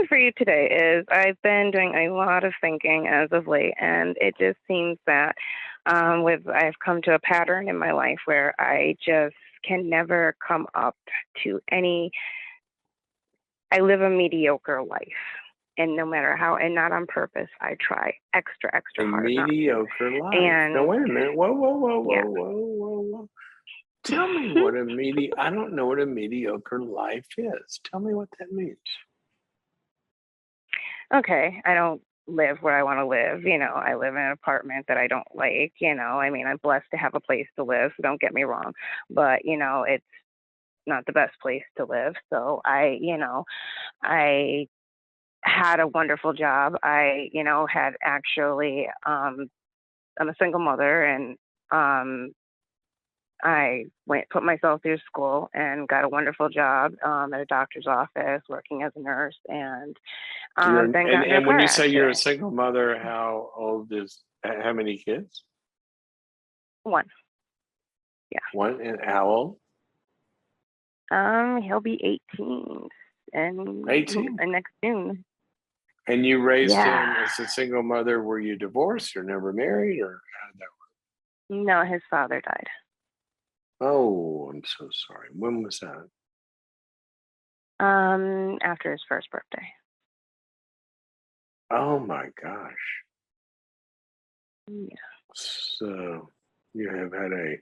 for you today is I've been doing a lot of thinking as of late, and it just seems that I've come to a pattern in my life where I just can never come up to any. I live a mediocre life, and no matter how, and not on purpose, I try extra, extra A hard not to. mediocre life. Now, And wait a minute. Whoa, whoa, whoa, yeah. whoa, whoa, whoa, whoa. Tell me what I don't know what a mediocre life is. Tell me what that means. Okay, I don't live where I want to live. I live in an apartment that I don't like. I mean, I'm blessed to have a place to live, so don't get me wrong. But, it's not the best place to live. So I had a wonderful job. Had actually, I'm a single mother and, I put myself through school and got a wonderful job at a doctor's office working as a nurse, and then got into a And when car you say you're a accident. single mother, how many kids? One, yeah. One, and how old? He'll be 18 and 18. next June. And you raised him Yeah. as a single mother. Were you divorced or never married, or how did that No, his father died. work? Oh, I'm so sorry. When was that? After his first birthday. Oh my gosh. Yeah. So you have had a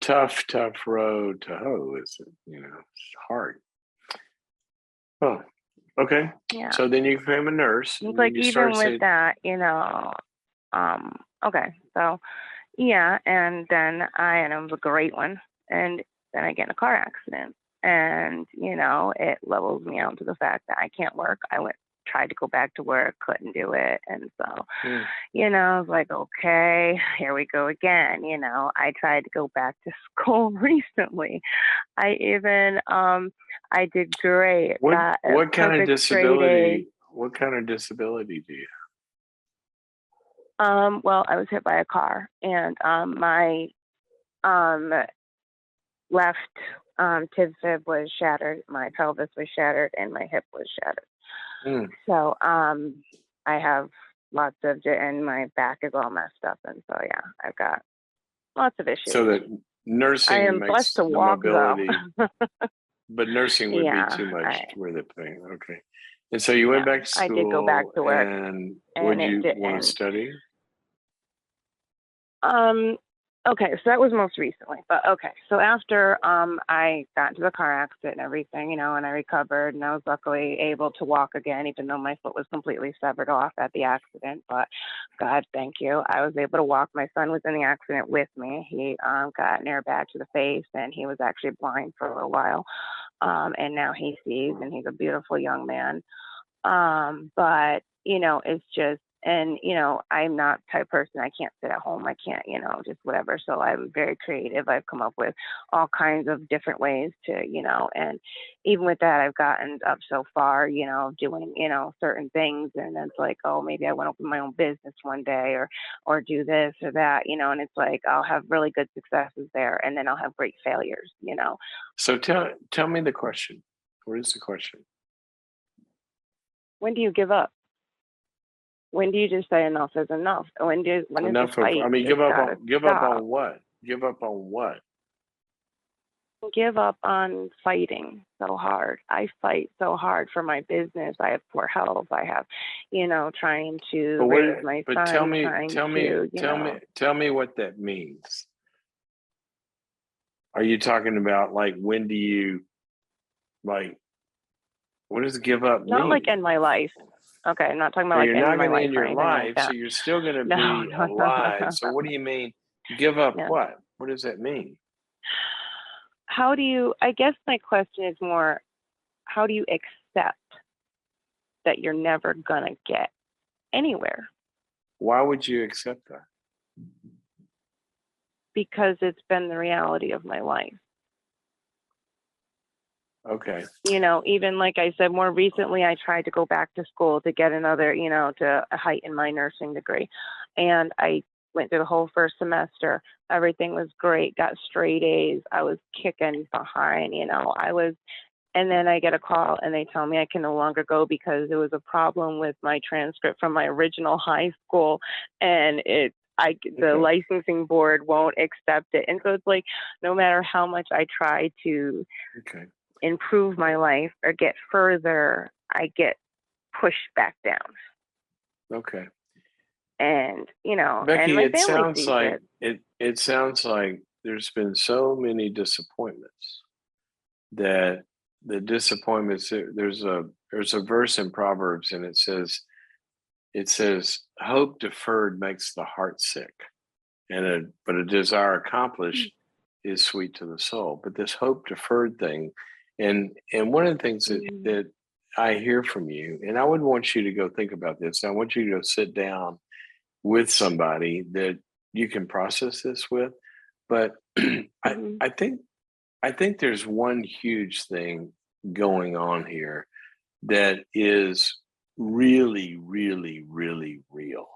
tough road to hoe, is it? It's hard. Oh, okay. Yeah. So then you became a nurse, It's and then like you even started with saying, that, okay, so yeah, and then and it was a great one, and then I get in a car accident, and it levels me out to the fact that I can't work. Tried to go back to work, couldn't do it, and so hmm, I was like, okay, here we go again. I tried to go back to school recently. I even I did great, what got a what kind of perfect straight A. disability? What kind of disability do you Well, I was hit by a car, and my um, left tib fib was shattered, my pelvis was shattered, and my hip was shattered. have? So I have lots of, and my back is all messed up, and so yeah, I've got lots of So issues. that I nursing am blessed makes to the walk though. mobility, but nursing would be Yeah, too much for the pain. Okay. And so you went yeah, back to I did go back school, to work, and and would it you want to didn't. study? Um, okay, so that was most recently. But okay, so after I got into the car accident and everything, and I recovered, and I was luckily able to walk again, even though my foot was completely severed off at the accident. But God, thank you, I was able to walk. My son was in the accident with me. He got an airbag to the face, and he was actually blind for a little while. And now he sees, and he's a beautiful young man. But it's just, and I'm not the type of person, I can't sit at home. I can't, just whatever. So I'm very creative. I've come up with all kinds of different ways to, and even with that, I've gotten up so far, doing, certain things. And it's like, oh, maybe I want to open my own business one day, or do this or that, and it's like, I'll have really good successes there. And then I'll have great failures. So tell me the question. What is the question? When do you give up? When do you just say enough is enough? When is the Enough of, I fight mean, just gotta give up stop? on what? Give up on what? Give up on fighting so hard. I fight so hard for my business. I have poor health. I have, trying to But raise my but son, trying to, tell me what that means. Are you talking about, like, when do you, like, what does give up not like mean? in my life. Okay, I'm not talking about Now, like you're in not my going to life end or your anything like life, so that. you're still going to No, be no, no, no, alive. no, So no. what do you mean? Give up Yeah. what? What does that mean? How do you, I guess my question is more, how do you accept that you're never gonna get anywhere? Why would you accept that? Because it's been the reality of my life. Okay. Even like I said, more recently, I tried to go back to school to get another, to heighten my nursing degree. And I went through the whole first semester. Everything was great, got straight A's. I was kicking behind, I was And then I get a call and they tell me I can no longer go because there was a problem with my transcript from my original high school, and the licensing board won't accept it. And so it's like, no matter how much I try to improve my life or get further, I get pushed back down. Okay. And, Becky, and my it family sounds sees like it. it sounds like there's been so many disappointments that the disappointments, there's a verse in Proverbs, and it says hope deferred makes the heart sick, but a desire accomplished is sweet to the soul. But this hope deferred thing, and one of the things that I hear from you, and I would want you to go think about this. I want you to go sit down with somebody that you can process this with. But I think there's one huge thing going on here that is really, really, really real.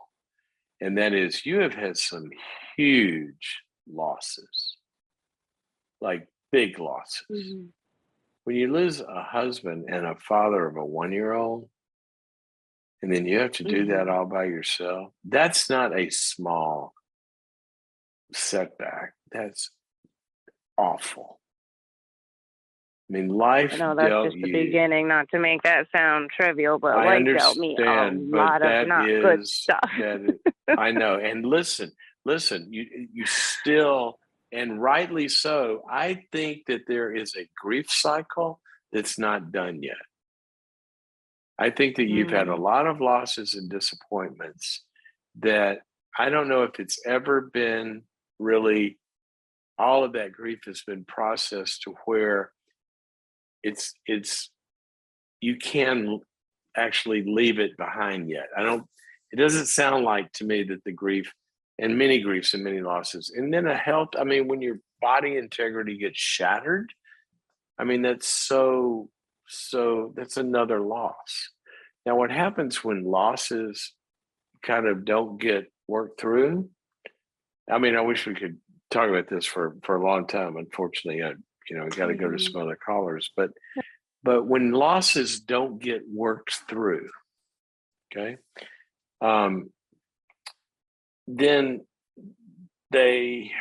And that is, you have had some huge losses, like big losses. When you lose a husband and a father of a 1-year-old, and then you have to do that all by yourself, that's not a small setback. That's awful. I mean, life that's dealt just the you. beginning, not to make that sound trivial, but I life dealt me a lot of not good stuff. I know. And listen, you still, and rightly so, I think that there is a grief cycle that's not done yet. I think that you've had a lot of losses and disappointments that I don't know if it's ever been really, all of that grief has been processed to where it's you can actually leave it behind yet. It doesn't sound like to me that the grief, and many griefs and many losses, and then when your body integrity gets shattered, that's that's another loss. Now, what happens when losses kind of don't get worked through? I wish we could talk about this for a long time. Unfortunately, we got to go to some other callers, but when losses don't get worked through, okay, then they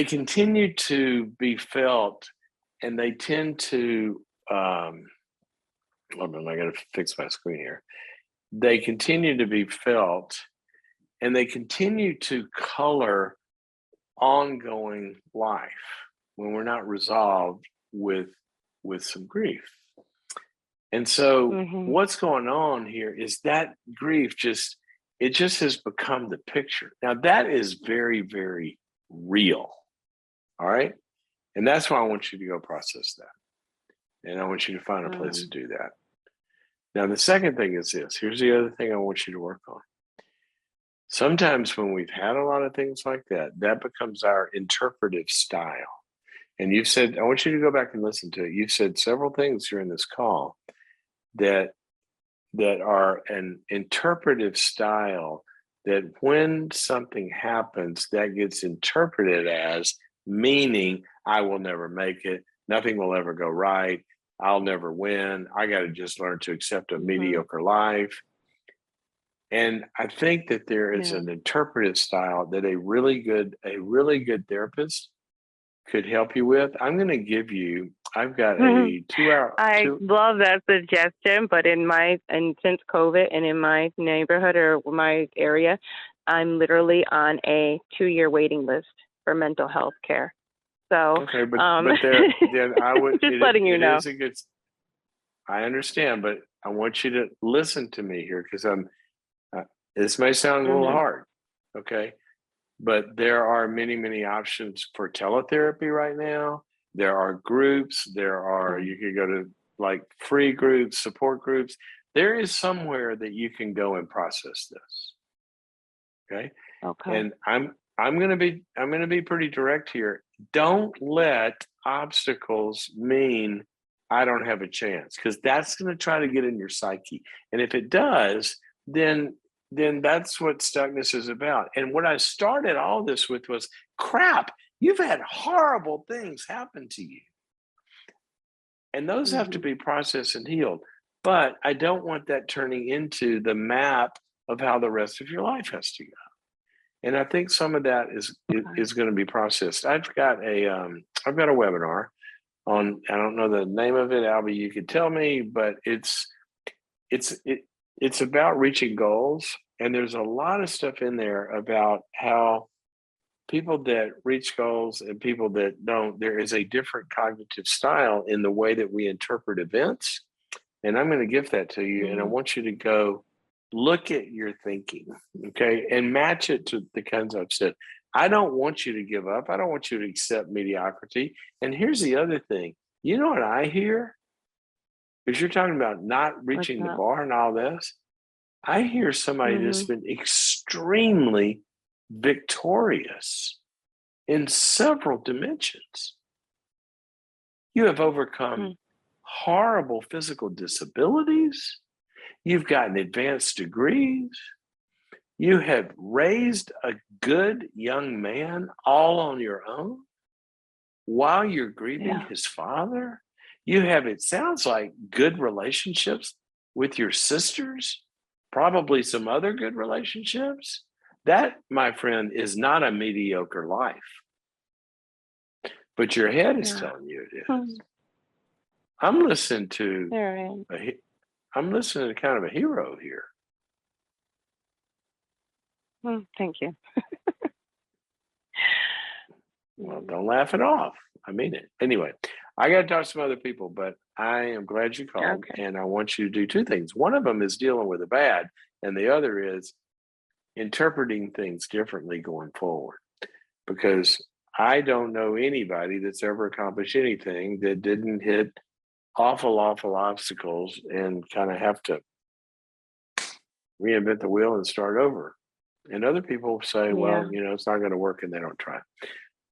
continue to be felt, and they tend to hold on, I gotta fix my screen here. They continue to be felt, and they continue to color ongoing life when we're not resolved with some grief. And so what's going on here is that grief just has become the picture. Now, that is very, very real. All right. And that's why I want you to go process that. And I want you to find a place to do that. Now, the second thing is this. Here's the other thing I want you to work on. Sometimes when we've had a lot of things like that, that becomes our interpretive style. And you've said, I want you to go back and listen to it. You've said several things during this call that are an interpretive style, that when something happens, that gets interpreted as meaning I will never make it. Nothing will ever go right. I'll never win. I got to just learn to accept a mediocre life. And I think that there is an interpretive style that a really good therapist could help you with. I'm going to give you, I've got a 2-hour. I love that suggestion, but since COVID and in my neighborhood or my area, I'm literally on a 2-year waiting list for mental health care. So, okay, but then I would just letting you know. I understand, but I want you to listen to me here, because this may sound a little hard, okay? But there are many, many options for teletherapy right now. There are groups. You could go to like free groups, support groups. There is somewhere that you can go and process this. Okay. Okay. And I'm going to be pretty direct here. Don't let obstacles mean I don't have a chance, because that's going to try to get in your psyche. And if it does, then that's what stuckness is about. And what I started all this with was, crap, You've had horrible things happen to you. And those have to Mhm. be processed and healed. But I don't want that turning into the map of how the rest of your life has to go. And I think some of that Okay. is going to be processed. I've got a webinar on, I don't know the name of it, Albie, you could tell me, but it's it, it's about reaching goals. And there's a lot of stuff in there about how people that reach goals and people that don't, there is a different cognitive style in the way that we interpret events. And I'm going to give that to you. And I Mhm. want you to go look at your thinking, okay, and match it to the kinds I've said. I don't want you to give up. I don't want you to accept mediocrity. And here's the other thing. You know what I hear? Because you're talking about not What's reaching the that? bar and all this. I hear somebody that's Mhm. been extremely victorious in several dimensions. You have overcome Hmm. horrible physical disabilities. You've gotten advanced degrees. You have raised a good young man all on your own while you're grieving Yeah. his father. You have, it sounds like, good relationships with your sisters, probably some other good relationships. That, my friend, is not a mediocre life, but your head is Yeah. telling you it Hmm. is. I'm listening to All right. I'm listening to kind of a hero here. Thank you. Well, Mm. don't laugh it off. I mean it. Anyway, I got to talk to some other people, but I am glad you called, Okay. and I want you to do two things. One of them is dealing with the bad, and the other is interpreting things differently going forward. Because I don't know anybody that's ever accomplished anything that didn't hit awful obstacles and kind of have to reinvent the wheel and start over. And other people say, well, Yeah. it's not going to work, and they don't try.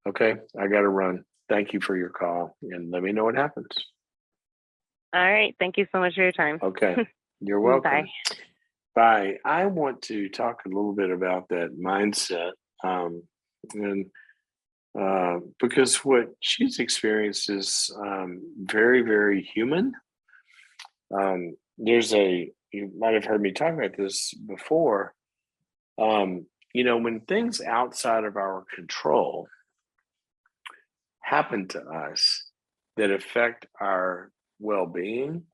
Okay, I got to run. Thank you for your call, and let me know what happens. All right. Thank you so much for your time. Okay, you're Bye. welcome. Bye. I want to talk a little bit about that mindset, and because what she's experienced is very human. You might have heard me talk about this before. When things outside of our control happen to us that affect our well-being,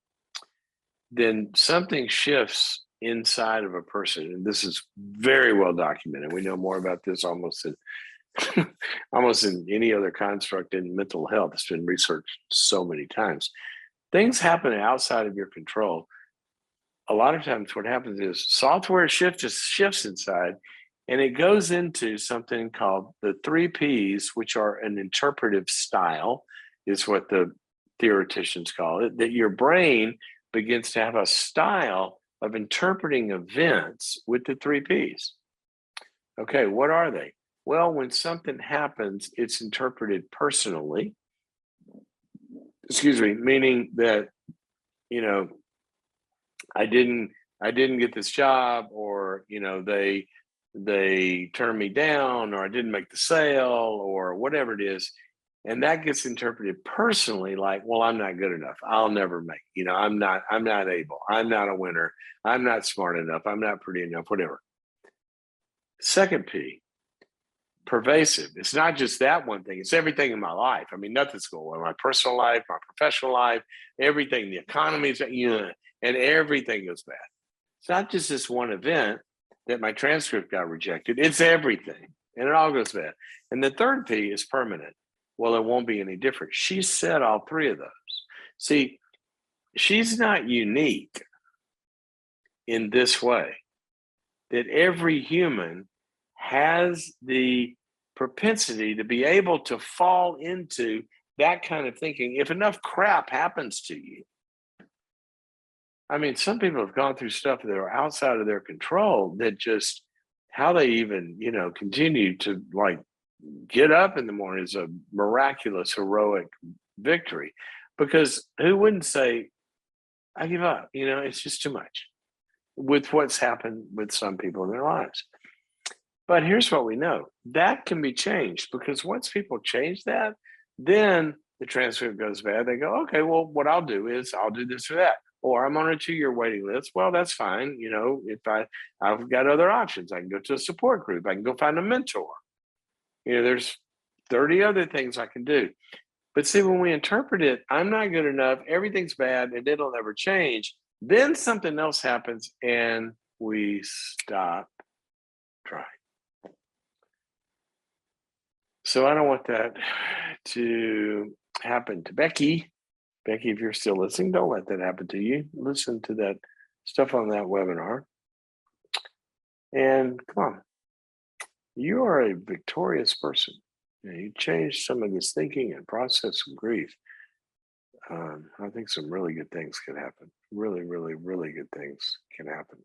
then something shifts inside of a person. And this is very well documented. We know more about this almost in almost in any other construct in mental health. It's been researched so many times. Things happen outside of your control. A lot of times what happens is software shifts inside, and it goes into something called the 3 Ps, which are an interpretive style, is what the theoreticians call it, that your brain begins to have a style of interpreting events with the 3 Ps. Okay, what are they? Well, when something happens, it's interpreted personally. Excuse me, meaning that, you know, I didn't I didn't get this job, or they turned me down, or I didn't make the sale, or whatever it is. And that gets interpreted personally, like, well, I'm not good enough. I'll never make, I'm not able. I'm not a winner. I'm not smart enough. I'm not pretty enough, whatever. Second P, pervasive. It's not just that one thing, it's everything in my life. I mean, nothing's going on. My personal life, my professional life, everything, the economy's, and everything goes bad. It's not just this one event that my transcript got rejected, it's everything. And it all goes bad. And the third P is permanent. Well, it won't be any different. She said all three of those. See, she's not unique in this way, that every human has the propensity to be able to fall into that kind of thinking if enough crap happens to you. I mean, some people have gone through stuff that are outside of their control, that just how they even, continue to like get up in the morning is a miraculous, heroic victory. Because who wouldn't say, I give up? It's just too much with what's happened with some people in their lives. But here's what we know that can be changed because once people change that, then the transcript goes bad. They go, okay, well, what I'll do is I'll do this or that. Or I'm on a 2-year waiting list. Well, that's fine. You know, if I've got other options, I can go to a support group. I can go find a mentor. You know, there's 30 other things I can do. But see, when we interpret it, I'm not good enough, everything's bad, and it'll never change, then something else happens and we stop trying. So I don't want that to happen to Becky. Becky, if you're still listening, don't let that happen to you. Listen to that stuff on that webinar. And come on, you are a victorious person. You changed some of this thinking and process of grief. I think some really good things can happen. Really, really, really good things can happen.